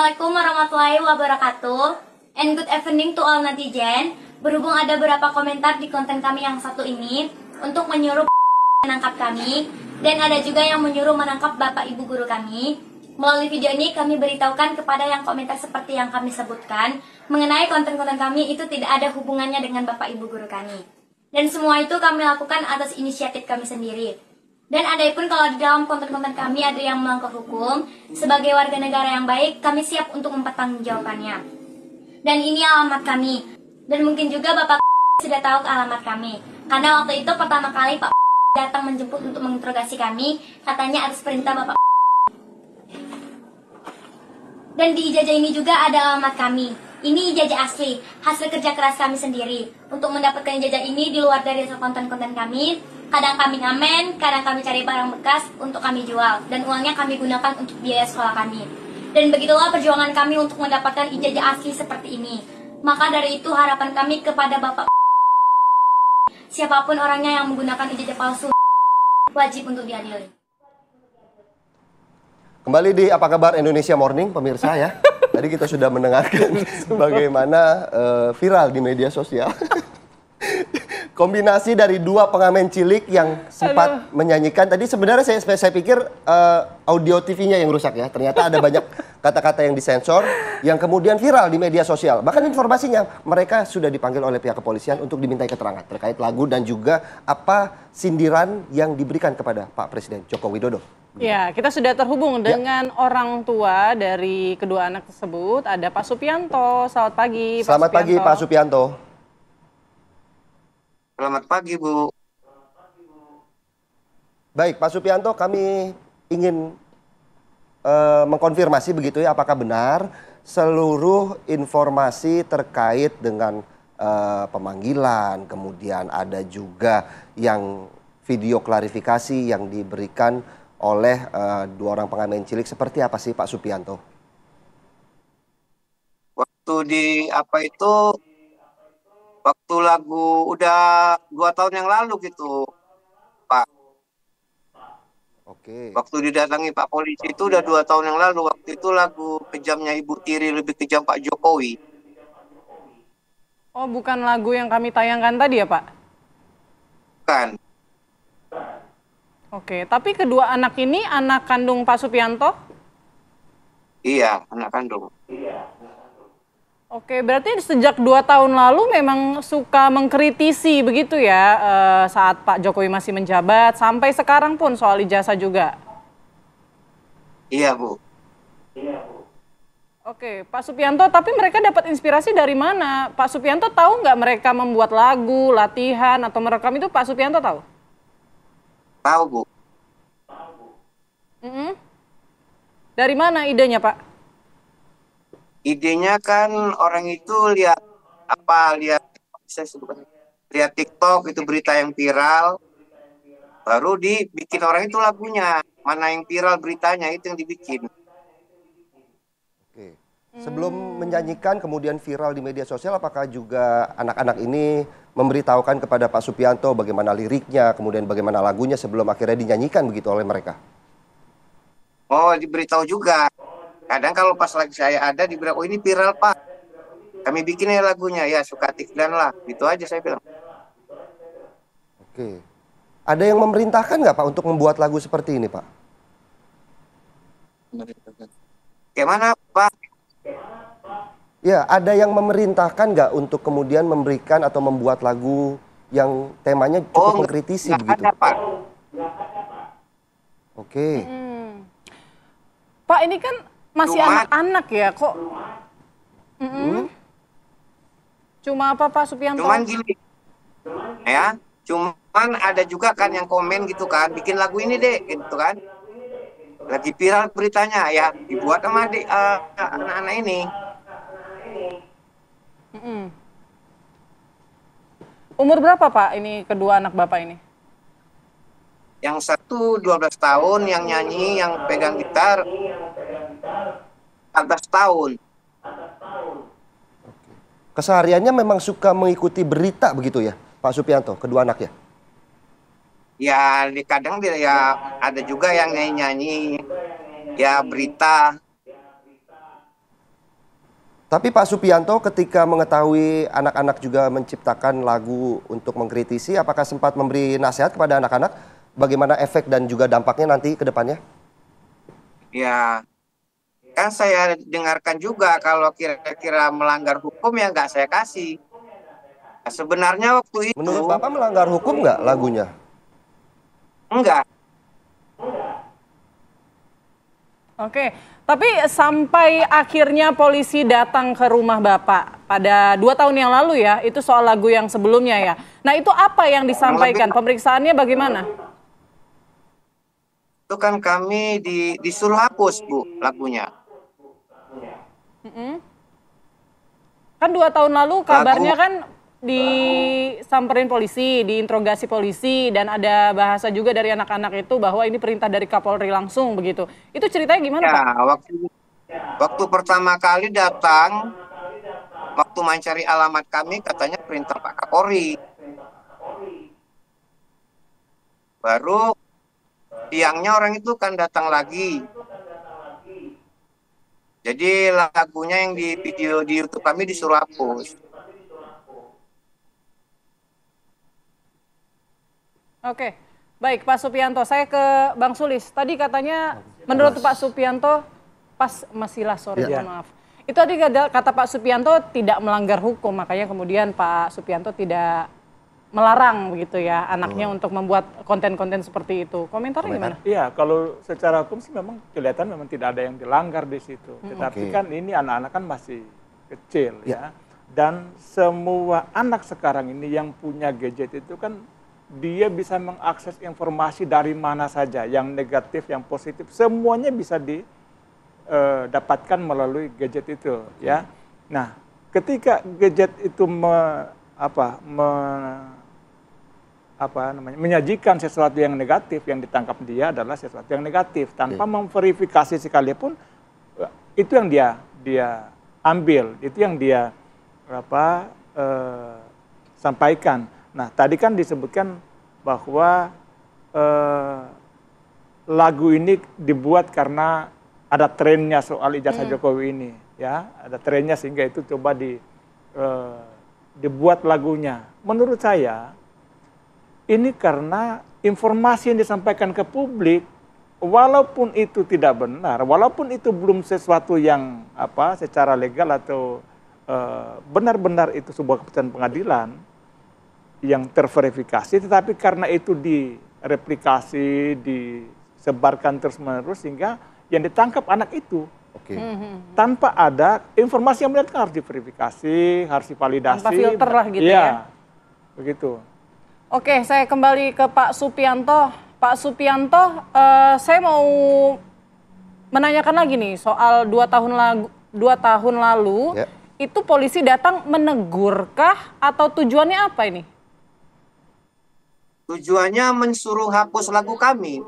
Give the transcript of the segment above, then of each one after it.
Assalamualaikum warahmatullahi wabarakatuh. And good evening to all netizen. Berhubung ada beberapa komentar di konten kami yang satu ini untuk menyuruh menangkap kami, dan ada juga yang menyuruh menangkap Bapak Ibu guru kami. Melalui video ini kami beritahukan kepada yang komentar seperti yang kami sebutkan mengenai konten-konten kami itu tidak ada hubungannya dengan Bapak Ibu guru kami. Dan semua itu kami lakukan atas inisiatif kami sendiri. Dan adapun kalau di dalam konten-konten kami ada yang melanggar hukum, sebagai warga negara yang baik, kami siap untuk mempertanggungjawabkannya. Dan ini alamat kami. Dan mungkin juga Bapak sudah tahu ke alamat kami. Karena waktu itu pertama kali Pak datang menjemput untuk menginterogasi kami, katanya atas perintah Bapak. Dan di ijazah ini juga ada alamat kami. Ini ijazah asli, hasil kerja keras kami sendiri. Untuk mendapatkan ijazah ini di luar dari konten-konten kami, kadang kami ngamen, kadang kami cari barang bekas untuk kami jual, dan uangnya kami gunakan untuk biaya sekolah kami. Dan begitulah perjuangan kami untuk mendapatkan ijazah asli seperti ini. Maka dari itu harapan kami kepada Bapak, siapapun orangnya yang menggunakan ijazah palsu, wajib untuk diadili. Kembali di Apa Kabar Indonesia Morning, pemirsa ya. Tadi kita sudah mendengarkan bagaimana viral di media sosial. Kombinasi dari dua pengamen cilik yang sempat menyanyikan. Tadi sebenarnya saya pikir audio TV-nya yang rusak ya. Ternyata ada banyak kata-kata yang disensor yang kemudian viral di media sosial. Bahkan informasinya mereka sudah dipanggil oleh pihak kepolisian untuk dimintai keterangan terkait lagu dan juga apa sindiran yang diberikan kepada Pak Presiden Joko Widodo. Ya, kita sudah terhubung dengan orang tua dari kedua anak tersebut. Ada Pak Supianto. Selamat pagi, Pak Selamat pagi, Pak Supianto. Selamat pagi, Bu. Baik, Pak Supianto, kami ingin mengkonfirmasi begitu ya, apakah benar seluruh informasi terkait dengan pemanggilan, kemudian ada juga yang video klarifikasi yang diberikan oleh dua orang pengamen cilik, seperti apa sih Pak Supianto? Waktu di apa itu, waktu lagu udah 2 tahun yang lalu gitu, Pak. Oke. Waktu didatangi Pak polisi itu udah 2 tahun yang lalu. Waktu itu lagu Kejamnya Ibu Tiri Lebih Kejam Pak Jokowi. Oh, bukan lagu yang kami tayangkan tadi ya, Pak? Kan. Oke, tapi kedua anak ini anak kandung Pak Supianto? Iya, anak kandung. Oke, berarti sejak 2 tahun lalu memang suka mengkritisi begitu ya saat Pak Jokowi masih menjabat, sampai sekarang pun soal ijazah juga? Iya, Bu. Oke, Pak Supianto, tapi mereka dapat inspirasi dari mana? Pak Supianto tahu nggak mereka membuat lagu, latihan, atau merekam itu Pak Supianto tahu? Tahu, Bu. Dari mana idenya, Pak? Idenya kan orang itu lihat lihat TikTok itu berita yang viral, baru dibikin orang itu lagunya. Mana yang viral beritanya itu yang dibikin. Oke. Sebelum menyanyikan kemudian viral di media sosial, apakah juga anak-anak ini memberitahukan kepada Pak Supianto bagaimana liriknya, kemudian bagaimana lagunya sebelum akhirnya dinyanyikan begitu oleh mereka? Oh, diberitahu juga. Kadang kalau pas lagi saya ada dibilang, oh ini viral Pak, kami bikin ya lagunya, ya suka tikdan lah, gitu aja saya bilang. Oke. Ada yang memerintahkan nggak Pak untuk membuat lagu seperti ini Pak? Gimana Pak? Ya, ada yang memerintahkan nggak untuk kemudian memberikan atau membuat lagu yang temanya cukup mengkritisi begitu? Ada, Pak. Oke. Pak, ini kan masih anak-anak ya, kok? Cuma apa Pak Supianto? Cuman gini, ya, cuman ada juga kan yang komen gitu kan, bikin lagu ini deh, gitu kan. Lagi viral beritanya, ya dibuat sama anak-anak ini. Umur berapa Pak ini kedua anak Bapak ini? Yang satu 12 tahun, yang nyanyi, yang pegang gitar 14 tahun. Kesehariannya memang suka mengikuti berita begitu ya, Pak Supianto, kedua anaknya? Ya, kadang dia ya ada juga yang nyanyi-nyanyi, ya berita. Tapi Pak Supianto ketika mengetahui anak-anak juga menciptakan lagu untuk mengkritisi, apakah sempat memberi nasihat kepada anak-anak bagaimana efek dan juga dampaknya nanti ke depannya? Ya, kan saya dengarkan juga kalau kira-kira melanggar hukum ya nggak saya kasih. Nah, sebenarnya waktu itu Menurut Bapak melanggar hukum nggak lagunya? enggak. Oke, tapi sampai akhirnya polisi datang ke rumah Bapak pada 2 tahun yang lalu ya, itu soal lagu yang sebelumnya ya. Nah itu apa yang disampaikan? Pemeriksaannya bagaimana? Itu kan kami disuruh hapus, Bu, lagunya. Kan 2 tahun lalu kabarnya kan disamperin polisi, diinterogasi polisi, dan ada bahasa juga dari anak-anak itu bahwa ini perintah dari Kapolri langsung begitu. Itu ceritanya gimana Pak? Ya, waktu pertama kali datang, waktu mencari alamat kami katanya perintah Pak Kapolri. Baru siangnya orang itu kan datang lagi. Jadi lagunya yang di video di YouTube kami disuruh hapus. Oke, baik Pak Supianto, saya ke Bang Sulis. Tadi katanya menurut Pak Supianto, mohon maaf. Itu tadi kata Pak Supianto tidak melanggar hukum, makanya kemudian Pak Supianto tidak melarang begitu ya anaknya untuk membuat konten-konten seperti itu. Komentarnya gimana? Iya, kalau secara hukum sih memang kelihatan memang tidak ada yang dilanggar di situ. Tetapi kan ini anak-anak kan masih kecil ya. Dan semua anak sekarang ini yang punya gadget itu kan dia bisa mengakses informasi dari mana saja, yang negatif, yang positif, semuanya bisa didapatkan melalui gadget itu, ya. Nah, ketika gadget itu menyajikan sesuatu yang negatif, yang ditangkap dia adalah sesuatu yang negatif, tanpa memverifikasi sekalipun, itu yang dia ambil, itu yang dia sampaikan. Nah, tadi kan disebutkan bahwa lagu ini dibuat karena ada trennya soal ijazah Jokowi ini, ya, ada trennya sehingga itu coba dibuat lagunya. Menurut saya, ini karena informasi yang disampaikan ke publik, walaupun itu tidak benar, walaupun itu belum sesuatu yang secara legal atau benar-benar itu sebuah keputusan pengadilan yang terverifikasi, tetapi karena itu direplikasi, disebarkan terus-menerus, sehingga yang ditangkap anak itu tanpa ada informasi yang benar, harus diverifikasi, harus divalidasi. Tanpa filter lah gitu ya. Begitu. Oke, saya kembali ke Pak Supianto. Pak Supianto, saya mau menanyakan lagi nih soal 2 tahun lalu, itu polisi datang menegurkah atau tujuannya apa ini? Tujuannya mensuruh hapus lagu kami.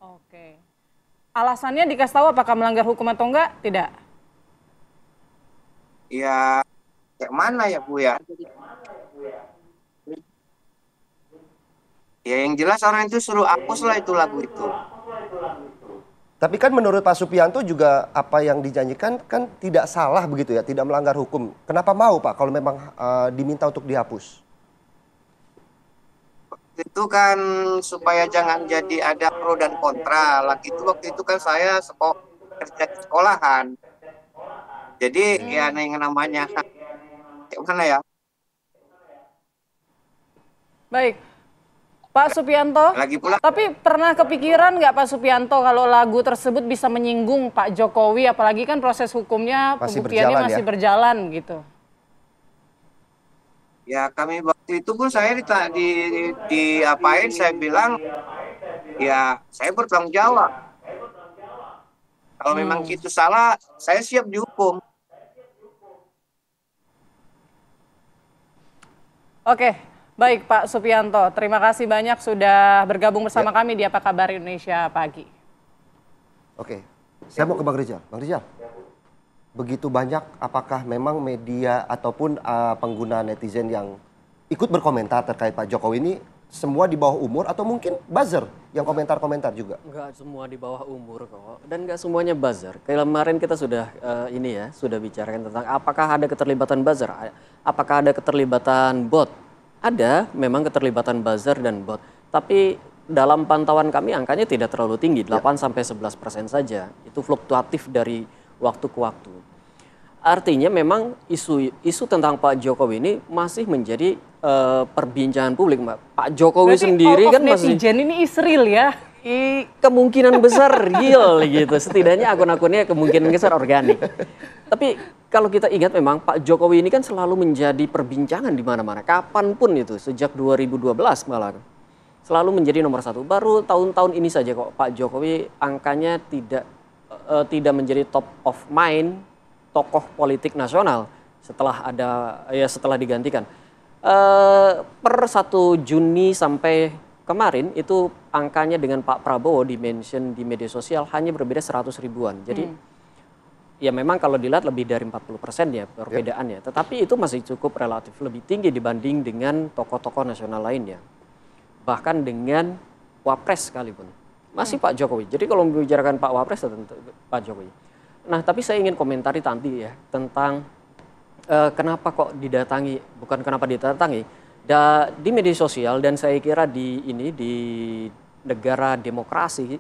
Oke. Alasannya dikasih tahu apakah melanggar hukum atau enggak? Tidak. Ya, kayak mana ya Bu ya? Ya yang jelas orang itu suruh hapus lah itu lagu itu. Tapi kan menurut Pak Supianto juga apa yang dijanjikan kan tidak salah begitu ya, tidak melanggar hukum. Kenapa mau Pak kalau memang diminta untuk dihapus? Itu kan supaya jangan jadi ada pro dan kontra. Lagi itu waktu itu kan saya kerja di sekolahan. Jadi ya yang namanya kayak mana ya? Baik. Pak Supianto, Lagi pula, tapi pernah kepikiran nggak Pak Supianto kalau lagu tersebut bisa menyinggung Pak Jokowi, apalagi kan proses hukumnya, pembuktiannya masih berjalan gitu? ya kami waktu itu pun saya diapain, saya bilang ya saya bertanggung jawab. Kalau memang itu salah, saya siap dihukum. Oke, baik Pak Supianto. Terima kasih banyak sudah bergabung bersama kami di Apa Kabar Indonesia Pagi. Oke, saya mau ke Bang Rizal. Bang Rizal, begitu banyak apakah memang media ataupun pengguna netizen yang ikut berkomentar terkait Pak Jokowi ini semua di bawah umur atau mungkin buzzer yang komentar-komentar juga? Enggak semua di bawah umur kok, dan enggak semuanya buzzer. Kemarin kita sudah sudah bicarakan tentang apakah ada keterlibatan buzzer, apakah ada keterlibatan bot. Ada memang keterlibatan buzzer dan bot, tapi dalam pantauan kami angkanya tidak terlalu tinggi, 8-11% saja. Itu fluktuatif dari waktu ke waktu. Artinya memang isu tentang Pak Jokowi ini masih menjadi perbincangan publik, Mbak. Pak Jokowi Berarti sendiri all of kan masih netizen ini Israel ya. kemungkinan besar real gitu. Setidaknya akun-akunnya kemungkinan besar organik. Tapi kalau kita ingat memang Pak Jokowi ini kan selalu menjadi perbincangan di mana-mana. Kapanpun itu, sejak 2012 malah. Selalu menjadi nomor satu. Baru tahun-tahun ini saja kok Pak Jokowi angkanya tidak menjadi top of mind tokoh politik nasional setelah digantikan. Per 1 Juni sampai kemarin itu angkanya dengan Pak Prabowo di-mention di media sosial hanya berbeda 100 ribuan. Jadi ya memang kalau dilihat lebih dari 40% ya perbedaannya. Tetapi itu masih cukup relatif lebih tinggi dibanding dengan tokoh-tokoh nasional lainnya. Bahkan dengan Wapres sekalipun. Masih Pak Jokowi. Jadi kalau membicarakan Pak Wapres tentu Pak Jokowi. Nah tapi saya ingin komentari tadi ya tentang kenapa kok didatangi, bukan kenapa didatangi, di media sosial dan saya kira di negara demokrasi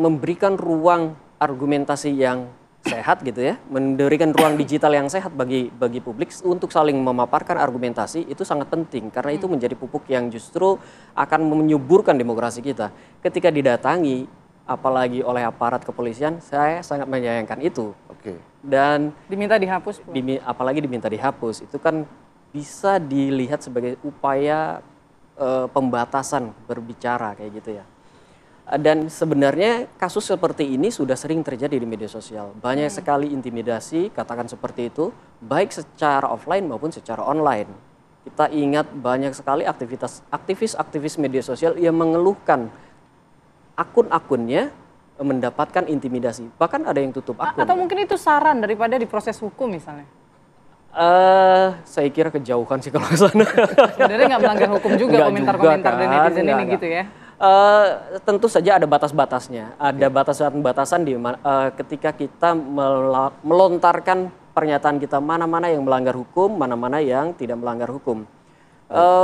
memberikan ruang argumentasi yang sehat gitu ya, memberikan ruang digital yang sehat bagi publik untuk saling memaparkan argumentasi itu sangat penting karena itu menjadi pupuk yang justru akan menyuburkan demokrasi kita. Ketika didatangi apalagi oleh aparat kepolisian, saya sangat menyayangkan itu. Oke. Dan Diminta dihapus. apalagi diminta dihapus, itu kan bisa dilihat sebagai upaya pembatasan berbicara kayak gitu ya. Dan sebenarnya kasus seperti ini sudah sering terjadi di media sosial. Banyak sekali intimidasi, katakan seperti itu, baik secara offline maupun secara online. Kita ingat banyak sekali aktivis media sosial yang mengeluhkan akun-akunnya mendapatkan intimidasi. Bahkan ada yang tutup akun. Atau mungkin itu saran daripada diproses hukum misalnya. Saya kira kejauhan sih kalau ke sana. Sebenarnya nggak melanggar hukum juga komentar-komentar dari netizen ini gitu ya. Tentu saja ada batas-batasnya, ada batasan-batasan di ketika kita melontarkan pernyataan kita mana-mana yang melanggar hukum, mana-mana yang tidak melanggar hukum.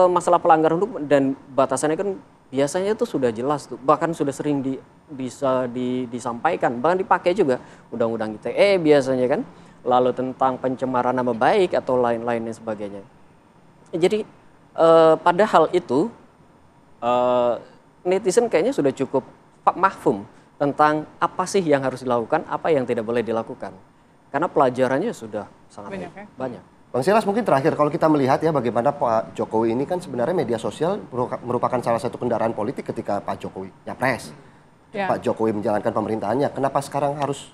Masalah pelanggar hukum dan batasannya kan biasanya itu sudah jelas tuh, bahkan sudah sering bisa disampaikan, bahkan dipakai juga undang-undang ITE biasanya kan, lalu tentang pencemaran nama baik atau lain-lain dan sebagainya. Jadi padahal itu netizen kayaknya sudah cukup mahfum tentang apa sih yang harus dilakukan, apa yang tidak boleh dilakukan. Karena pelajarannya sudah sangat banyak. Bang Silas, mungkin terakhir kalau kita melihat ya bagaimana Pak Jokowi ini kan sebenarnya media sosial merupakan salah satu kendaraan politik ketika Pak Jokowi nyapres. Ya. Pak Jokowi menjalankan pemerintahannya. Kenapa sekarang harus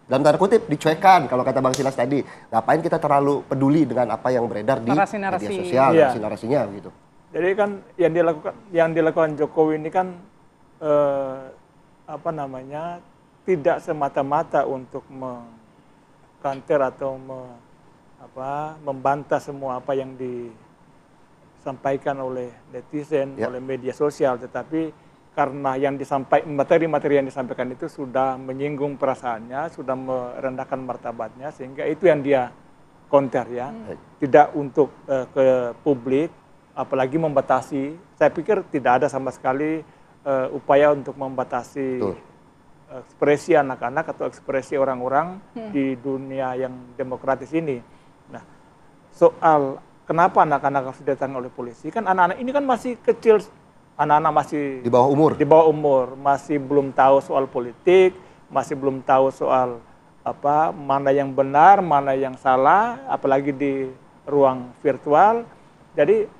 dalam tanda kutip dicuekan kalau kata Bang Silas tadi? Ngapain kita terlalu peduli dengan apa yang beredar di media sosial, narasi-narasinya gitu. Jadi kan yang dilakukan Jokowi ini kan tidak semata-mata untuk mengkanter atau membantah semua apa yang disampaikan oleh netizen, oleh media sosial, tetapi karena materi-materi yang disampaikan itu sudah menyinggung perasaannya, sudah merendahkan martabatnya, sehingga itu yang dia counter ya, tidak untuk ke publik. Apalagi membatasi, saya pikir tidak ada sama sekali upaya untuk membatasi ekspresi anak-anak atau ekspresi orang-orang di dunia yang demokratis ini. Nah, soal kenapa anak-anak harus didatangi oleh polisi, kan anak-anak ini kan masih kecil, anak-anak masih di bawah umur, masih belum tahu soal politik, masih belum tahu soal mana yang benar, mana yang salah, apalagi di ruang virtual. Jadi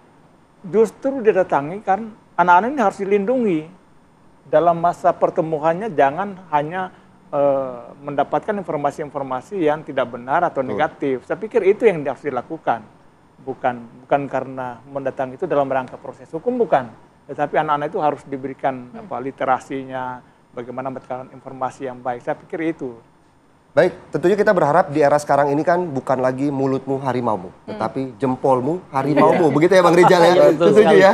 justru didatangi kan anak-anak ini harus dilindungi dalam masa pertemuannya, jangan hanya mendapatkan informasi-informasi yang tidak benar atau negatif. Saya pikir itu yang harus dilakukan, bukan karena mendatangi itu dalam rangka proses hukum, bukan, tetapi anak-anak itu harus diberikan literasinya, bagaimana mendapatkan informasi yang baik. Saya pikir itu. Baik, tentunya kita berharap di era sekarang ini kan bukan lagi mulutmu harimaumu, tetapi jempolmu harimaumu. Begitu ya Bang Rizal ya? Betul Setuju sekali. ya?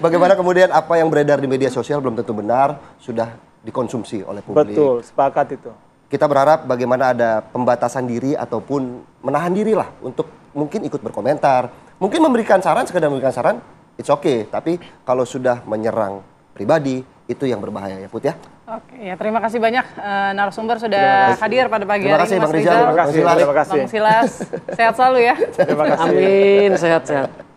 Bagaimana kemudian apa yang beredar di media sosial belum tentu benar, sudah dikonsumsi oleh publik. Betul, sepakat itu. Kita berharap bagaimana ada pembatasan diri ataupun menahan diri lah untuk mungkin ikut berkomentar, mungkin memberikan saran, sekedar memberikan saran, it's okay. Tapi kalau sudah menyerang pribadi, itu yang berbahaya ya Put ya. Oke, ya terima kasih banyak narasumber sudah hadir pada pagi Terima hari kasih ini, Bang Mas Rizal, Rizal, Terima kasih, Bang Silas. terima kasih. Bang Silas, sehat selalu ya. Terima kasih. Amin, sehat-sehat.